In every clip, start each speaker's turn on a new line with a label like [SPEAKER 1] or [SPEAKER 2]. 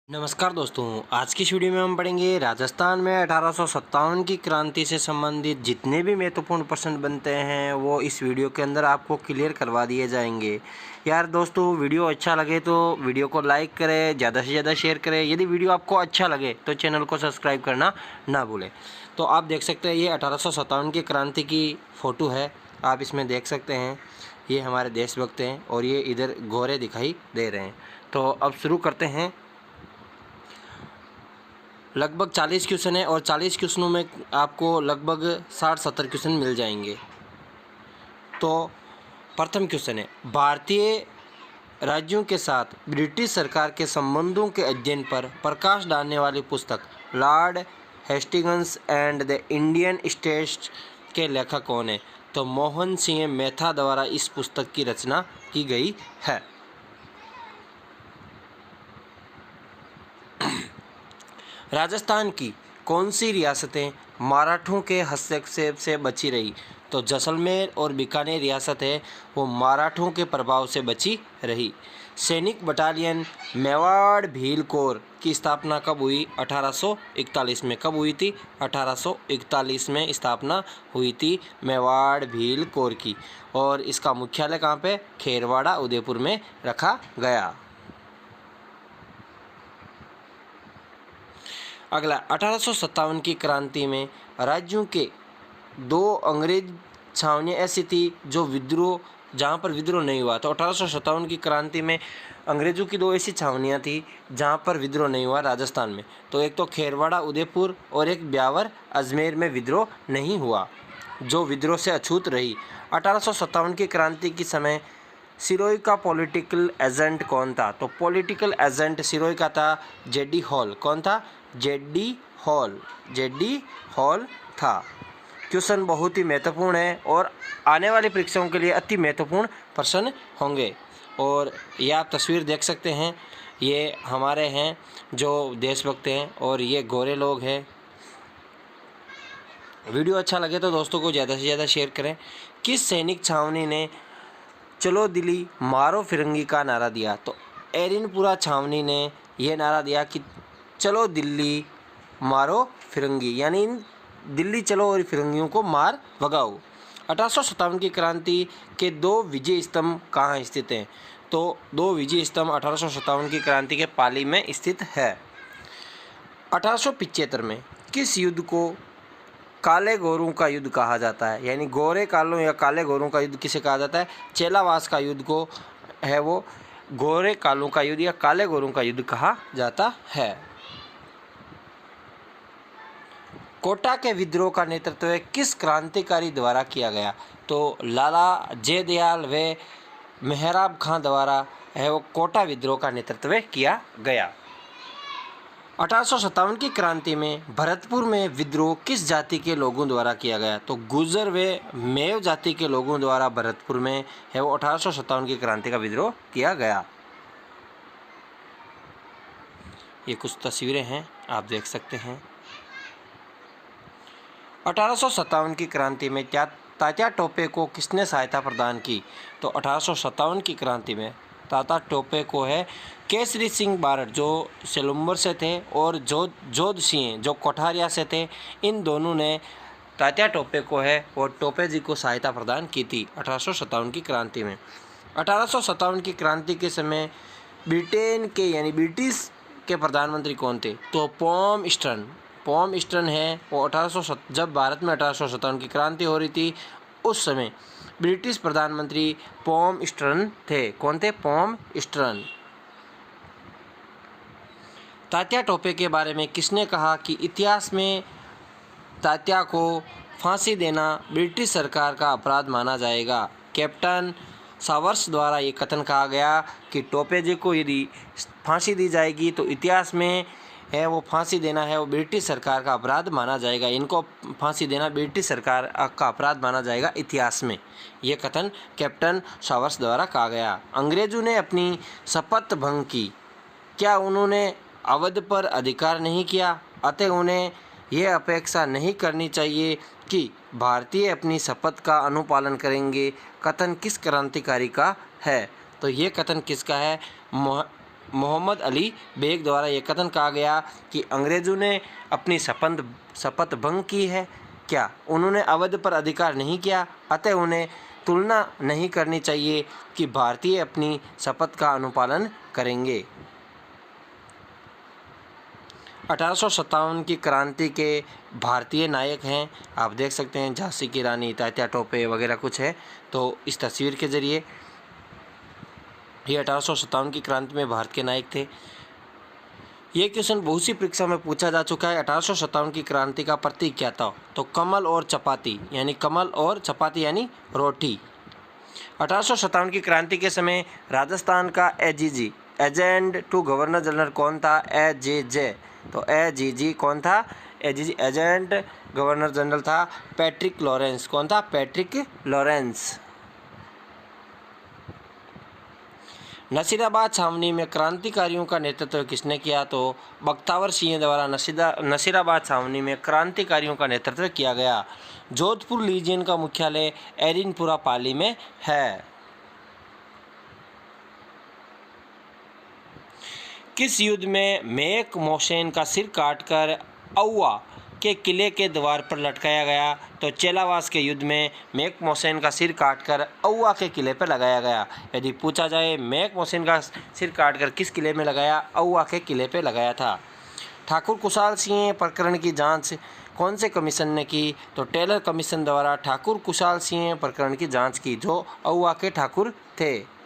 [SPEAKER 1] नमस्कार दोस्तों, आज की इस वीडियो में हम पढ़ेंगे राजस्थान में 1857 की क्रांति से संबंधित जितने भी महत्वपूर्ण प्रश्न बनते हैं वो इस वीडियो के अंदर आपको क्लियर करवा दिए जाएंगे। यार दोस्तों, वीडियो अच्छा लगे तो वीडियो को लाइक करें, ज़्यादा से ज़्यादा शेयर करें। यदि वीडियो आपको अच्छा लगे तो चैनल को सब्सक्राइब करना ना भूलें। तो आप देख सकते हैं ये 1857 की क्रांति की फ़ोटो है, आप इसमें देख सकते हैं। ये हमारे देशभक्त हैं और ये इधर गोरे दिखाई दे रहे हैं। तो अब शुरू करते हैं। लगभग 40 क्वेश्चन है और 40 क्वेश्चनों में आपको लगभग 60-70 क्वेश्चन मिल जाएंगे। तो प्रथम क्वेश्चन है, भारतीय राज्यों के साथ ब्रिटिश सरकार के संबंधों के अध्ययन पर प्रकाश डालने वाली पुस्तक Lord Hastings and the Indian states के लेखक कौन है? तो मोहन सिंह मेहता द्वारा इस पुस्तक की रचना की गई है। राजस्थान की कौन सी रियासतें मराठों के हस्तक्षेप से बची रही? तो जैसलमेर और बीकानेर रियासत है वो मराठों के प्रभाव से बची रही। सैनिक बटालियन मेवाड़ भील कोर की स्थापना कब हुई? 1841 में। कब हुई थी? 1841 में स्थापना हुई थी मेवाड़ भील कोर की। और इसका मुख्यालय कहाँ पे? खेरवाड़ा उदयपुर में रखा गया। अगला, 1857 की क्रांति में राज्यों के 2 अंग्रेज छावनियाँ ऐसी थी जो विद्रोह जहाँ पर विद्रोह नहीं हुआ। तो 1857 की क्रांति में अंग्रेज़ों की 2 ऐसी छावनियाँ थी जहाँ पर विद्रोह नहीं हुआ राजस्थान में। तो एक तो खेरवाड़ा उदयपुर और एक ब्यावर अजमेर में विद्रोह नहीं हुआ, जो विद्रोह से अछूत रही। 1857 की क्रांति के समय सिरोही का पॉलिटिकल एजेंट कौन था? तो पॉलिटिकल एजेंट सिरोही का था जेडी हॉल। कौन था? जेडी हॉल था। क्वेश्चन बहुत ही महत्वपूर्ण है और आने वाली परीक्षाओं के लिए अति महत्वपूर्ण प्रश्न होंगे। और ये आप तस्वीर देख सकते हैं, ये हमारे हैं जो देशभक्त हैं और ये गोरे लोग हैं। वीडियो अच्छा लगे तो दोस्तों को ज़्यादा से ज़्यादा शेयर करें। किस सैनिक छावनी ने चलो दिल्ली मारो फिरंगी का नारा दिया? तो एरिनपुरा छावनी ने यह नारा दिया कि चलो दिल्ली मारो फिरंगी, यानी दिल्ली चलो और फिरंगियों को मार भगाओ। 1857 की क्रांति के 2 विजय स्तंभ कहाँ स्थित हैं? तो 2 विजय स्तंभ 1857 की क्रांति के पाली में स्थित है। 1875 में किस युद्ध को काले गोरों का युद्ध कहा जाता है? यानी गोरे कालों या काले गोरों का युद्ध किसे कहा जाता है? चेलावास का युद्ध को है वो गोरे कालों का युद्ध या काले गोरों का युद्ध कहा जाता है। कोटा के विद्रोह का नेतृत्व किस क्रांतिकारी द्वारा किया गया? तो लाला जयदयाल व मेहराब खां द्वारा है वो कोटा विद्रोह का नेतृत्व किया गया। 1857 की क्रांति में भरतपुर में विद्रोह किस जाति के लोगों द्वारा किया गया? तो गुर्जर व मेव जाति के लोगों द्वारा भरतपुर में है वो 1857 की क्रांति का विद्रोह किया गया। ये कुछ तस्वीरें हैं, आप देख सकते हैं। 1857 की क्रांति में तात्या टोपे को किसने सहायता प्रदान की? तो 1857 की क्रांति में तात्या टोपे को है केसरी सिंह बारड जो सेलुम्बर से थे और जोध सिंह जो कोठारिया से थे। इन दोनों ने तात्या टोपे को है और टोपे जी को सहायता प्रदान की थी 1857 की क्रांति में। 1857 की क्रांति के समय ब्रिटेन के यानी ब्रिटिश के प्रधानमंत्री कौन थे? तो पॉम ईस्टर्न है वो जब भारत में 1857 की क्रांति हो रही थी उस समय ब्रिटिश प्रधानमंत्री पॉम ईस्टर्न थे। कौन थे? पॉम ईस्टर्न। तात्या टोपे के बारे में किसने कहा कि इतिहास में तात्या को फांसी देना ब्रिटिश सरकार का अपराध माना जाएगा? कैप्टन सावर्स द्वारा ये कथन कहा गया कि टोपे जी को यदि फांसी दी जाएगी तो इतिहास में है वो फांसी देना है वो ब्रिटिश सरकार का अपराध माना जाएगा। इनको फांसी देना ब्रिटिश सरकार का अपराध माना जाएगा इतिहास में। ये कथन कैप्टन सावर्स द्वारा कहा गया। अंग्रेजों ने अपनी शपथ भंग की, क्या उन्होंने अवध पर अधिकार नहीं किया? अतः उन्हें यह अपेक्षा नहीं करनी चाहिए कि भारतीय अपनी शपथ का अनुपालन करेंगे। कथन किस क्रांतिकारी का है? तो ये कथन किसका है? मोहम्मद अली बेग द्वारा यह कथन कहा गया कि अंग्रेज़ों ने अपनी शपथ भंग की है क्या? उन्होंने अवध पर अधिकार नहीं किया, अतः उन्हें तुलना नहीं करनी चाहिए कि भारतीय अपनी शपथ का अनुपालन करेंगे। 1857 की क्रांति के भारतीय नायक हैं, आप देख सकते हैं झांसी की रानी, तात्या टोपे वगैरह कुछ है। तो इस तस्वीर के ज़रिए ये 1857 की क्रांति में भारत के नायक थे। ये क्वेश्चन बहुत सी परीक्षा में पूछा जा चुका है। 1857 की क्रांति का प्रतीक क्या था? तो कमल और चपाती यानी रोटी। 1857 की क्रांति के समय राजस्थान का AGG agent to governor general कौन था? एजेजे। तो एजीजी कौन था? एजीजी एजेंट गवर्नर जनरल था पैट्रिक लॉरेंस। कौन था? Patrick Lawrence. नसीराबाद छावनी में क्रांतिकारियों का नेतृत्व किसने किया? तो बख्तावर सिंह द्वारा नसीराबाद छावनी में क्रांतिकारियों का नेतृत्व किया गया। जोधपुर लीजियन का मुख्यालय एरिनपुरा पाली में है। किस युद्ध में मेक मोहसेन का सिर काटकर औवा के किले के द्वार पर लटकाया गया? तो चेलावास के युद्ध में मेक मोहसेन का सिर काटकर औवा के किले पर लगाया गया। यदि पूछा जाए मेक मोहसेन का सिर काटकर किस किले में लगाया? औवा के किले पर लगाया था। ठाकुर कुशाल सिंह प्रकरण की जांच कौन से कमीशन ने की? तो टेलर कमीशन द्वारा ठाकुर कुशाल सिंह प्रकरण की जांच की, जो औवा के ठाकुर थे।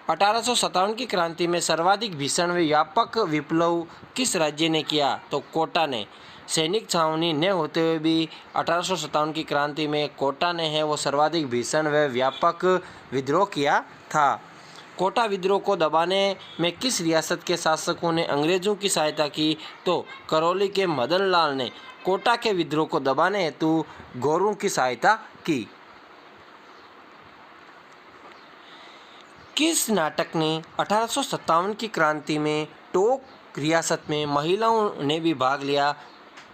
[SPEAKER 1] 1857 की क्रांति में सर्वाधिक भीषण व व्यापक विप्लव किस राज्य ने किया? तो कोटा ने। सैनिक छावनी न होते हुए भी 1857 की क्रांति में कोटा ने है वो सर्वाधिक भीषण व व्यापक विद्रोह किया था। कोटा विद्रोह को दबाने में किस रियासत के शासकों ने अंग्रेजों की सहायता की? तो करौली के मदन लाल ने कोटा के विद्रोह को दबाने हेतु गोरों की सहायता की। किस नाटक ने 1857 की क्रांति में टोंक रियासत में महिलाओं ने भी भाग लिया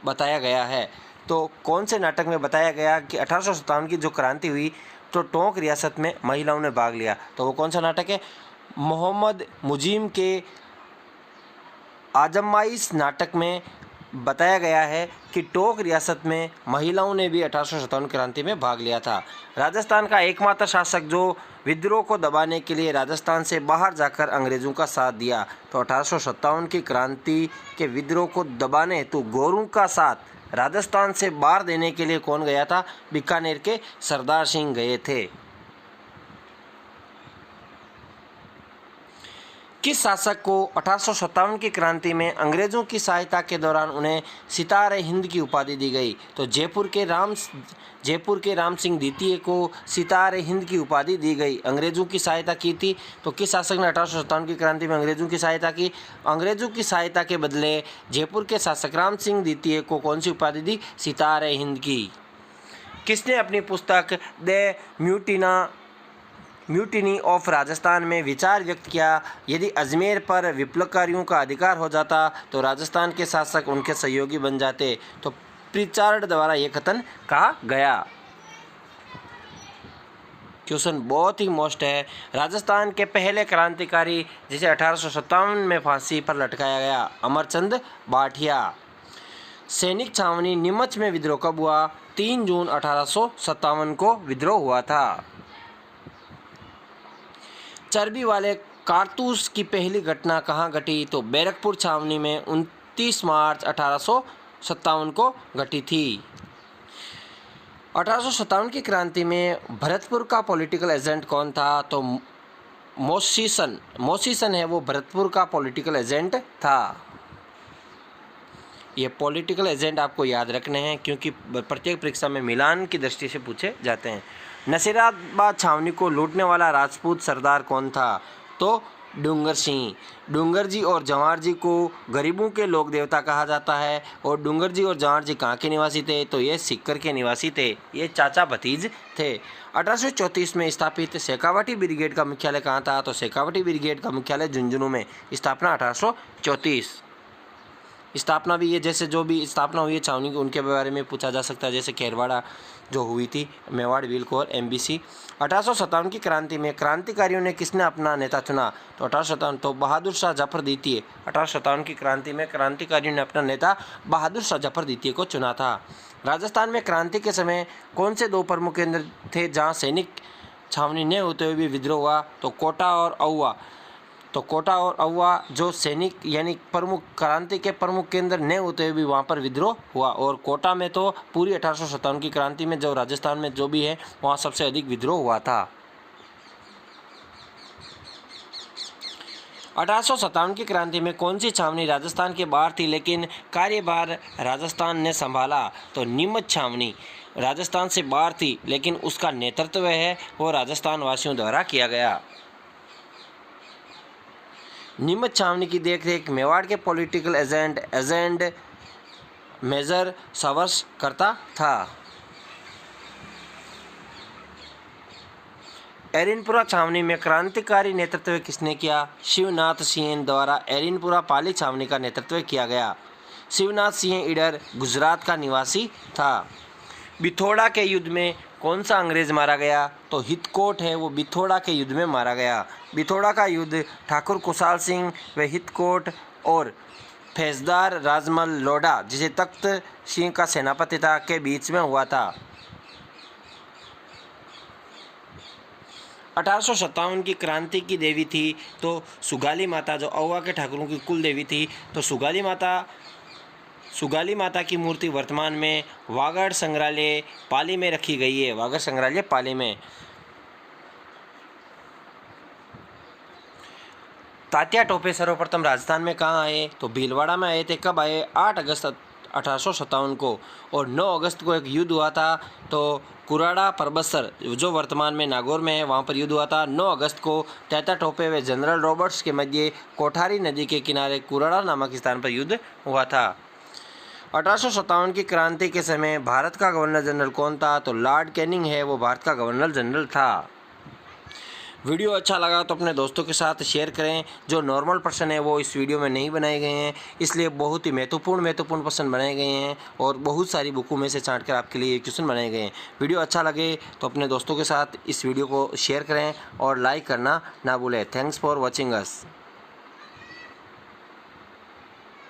[SPEAKER 1] बताया गया है? तो कौन से नाटक में बताया गया कि 1857 की जो क्रांति हुई तो टोंक रियासत में महिलाओं ने भाग लिया? तो वो कौन सा नाटक है? मोहम्मद मुजीम के आजमाइश नाटक में बताया गया है कि टोंक रियासत में महिलाओं ने भी 1857 क्रांति में भाग लिया था। राजस्थान का एकमात्र शासक जो विद्रोह को दबाने के लिए राजस्थान से बाहर जाकर अंग्रेजों का साथ दिया, तो 1857 की क्रांति के विद्रोह को दबाने हेतु गोरों का साथ राजस्थान से बाहर देने के लिए कौन गया था? बीकानेर के सरदार सिंह गए थे। किस शासक को 1857 की क्रांति में अंग्रेजों की सहायता के दौरान उन्हें सितारे हिंद की उपाधि दी गई? तो जयपुर के राम सिंह द्वितीय को सितारे हिंद की उपाधि दी गई। अंग्रेजों की सहायता की थी। तो किस शासक ने 1857 की क्रांति में अंग्रेजों की सहायता की? अंग्रेजों की सहायता के बदले जयपुर के शासक राम सिंह द्वितीय को कौन सी उपाधि दी? सितारे हिंद की। किसने अपनी पुस्तक द म्यूटिनी ऑफ राजस्थान में विचार व्यक्त किया? यदि अजमेर पर विप्लवकारियों का अधिकार हो जाता तो राजस्थान के शासक उनके सहयोगी बन जाते। तो प्रिचार्ड द्वारा यह कथन कहा गया। क्वेश्चन बहुत ही मोस्ट है। राजस्थान के पहले क्रांतिकारी जिसे 1857 में फांसी पर लटकाया गया? अमरचंद बाठिया। सैनिक छावनी नीमच में विद्रोह कब हुआ? 3 जून 1857 को विद्रोह हुआ था। चर्बी वाले कारतूस की पहली घटना कहाँ घटी? तो बैरकपुर छावनी में 29 मार्च 1857 को घटी थी। 1857 की क्रांति में भरतपुर का पॉलिटिकल एजेंट कौन था? तो मोसीसन है वो भरतपुर का पॉलिटिकल एजेंट था। ये पॉलिटिकल एजेंट आपको याद रखने हैं क्योंकि प्रत्येक परीक्षा में मिलान की दृष्टि से पूछे जाते हैं। नसीराबाद छावनी को लूटने वाला राजपूत सरदार कौन था? तो डूंगर सिंह। डूंगर जी और जवाहर जी को गरीबों के लोक देवता कहा जाता है। और डूंगर जी और जवाहर जी कहाँ के निवासी थे? तो ये सीकर के निवासी थे। ये चाचा भतीज थे। 1834 में स्थापित शेखावटी ब्रिगेड का मुख्यालय कहाँ था? तो शेखावटी ब्रिगेड का मुख्यालय झुंझुनू में। स्थापना 1834। स्थापना भी ये जैसे जो भी स्थापना हुई है छावनी की उनके बारे में पूछा जा सकता है, जैसे खेरवाड़ा जो हुई थी, मेवाड़, बिल्क और MBC। 1857 की क्रांति में क्रांतिकारियों ने किसने अपना नेता चुना? तो 1857 तो बहादुर शाह जफर द्वितीय। 1857 की क्रांति में क्रांतिकारियों ने अपना नेता बहादुर शाह जफर द्वितीय को चुना था। राजस्थान में क्रांति के समय कौन से दो प्रमुख केंद्र थे जहाँ सैनिक छावनी न होते हुए भी विद्रोह हुआ? तो कोटा और अहुआ। तो कोटा और अहुआ जो सैनिक यानी प्रमुख क्रांति के प्रमुख केंद्र न होते हुए भी वहाँ पर विद्रोह हुआ। और कोटा में तो पूरी 1857 की क्रांति में जो राजस्थान में जो भी है वहाँ सबसे अधिक विद्रोह हुआ था। 1857 की क्रांति में कौन सी छावनी राजस्थान के बाहर थी लेकिन कार्यभार राजस्थान ने संभाला? तो नीमच छावनी राजस्थान से बाहर थी लेकिन उसका नेतृत्व है वो राजस्थान वासियों द्वारा किया गया। नीमच छावनी की देखरेख मेवाड़ के पॉलिटिकल एजेंट मेजर सावर्स करता था। एरिनपुरा छावनी में क्रांतिकारी नेतृत्व किसने किया? शिवनाथ सिंह द्वारा एरिनपुरा पाली छावनी का नेतृत्व किया गया। शिवनाथ सिंह ईडर गुजरात का निवासी था। बिथोड़ा के युद्ध में कौन सा अंग्रेज मारा गया? तो हितकोट है वो बिथोड़ा के युद्ध में मारा गया। बिथोड़ा का युद्ध ठाकुर कुशाल सिंह व हितकोट और फैजदार राजमल लोढ़ा जिसे तख्त सिंह का सेनापति था के बीच में हुआ था। 1857 की क्रांति की देवी थी तो सुगाली माता जो अहुआ के ठाकुरों की कुल देवी थी। तो सुगाली माता की मूर्ति वर्तमान में वागड़ संग्रहालय पाली में रखी गई है। वागड़ संग्रहालय पाली में। तात्या टोपे सर्वप्रथम राजस्थान में कहाँ आए? तो भीलवाड़ा में आए थे। कब आए? 8 अगस्त 1857 को। और 9 अगस्त को एक युद्ध हुआ था तो कुराड़ा परबसर जो वर्तमान में नागौर में है वहाँ पर युद्ध हुआ था 9 अगस्त को। तात्या टोपे व जनरल रॉबर्ट्स के मध्य कोठारी नदी के किनारे कुराड़ा नामक स्थान पर युद्ध हुआ था। 1857 की क्रांति के समय भारत का गवर्नर जनरल कौन था? तो लॉर्ड कैनिंग है वो भारत का गवर्नर जनरल था। वीडियो अच्छा लगा तो अपने दोस्तों के साथ शेयर करें। जो नॉर्मल प्रश्न है वो इस वीडियो में नहीं बनाए गए हैं, इसलिए बहुत ही महत्वपूर्ण प्रश्न बनाए गए हैं और बहुत सारी बुकों में से छांट कर आपके लिए क्वेश्चन बनाए गए हैं। वीडियो अच्छा लगे तो अपने दोस्तों के साथ इस वीडियो को शेयर करें और लाइक करना ना भूलें। Thanks for watching us.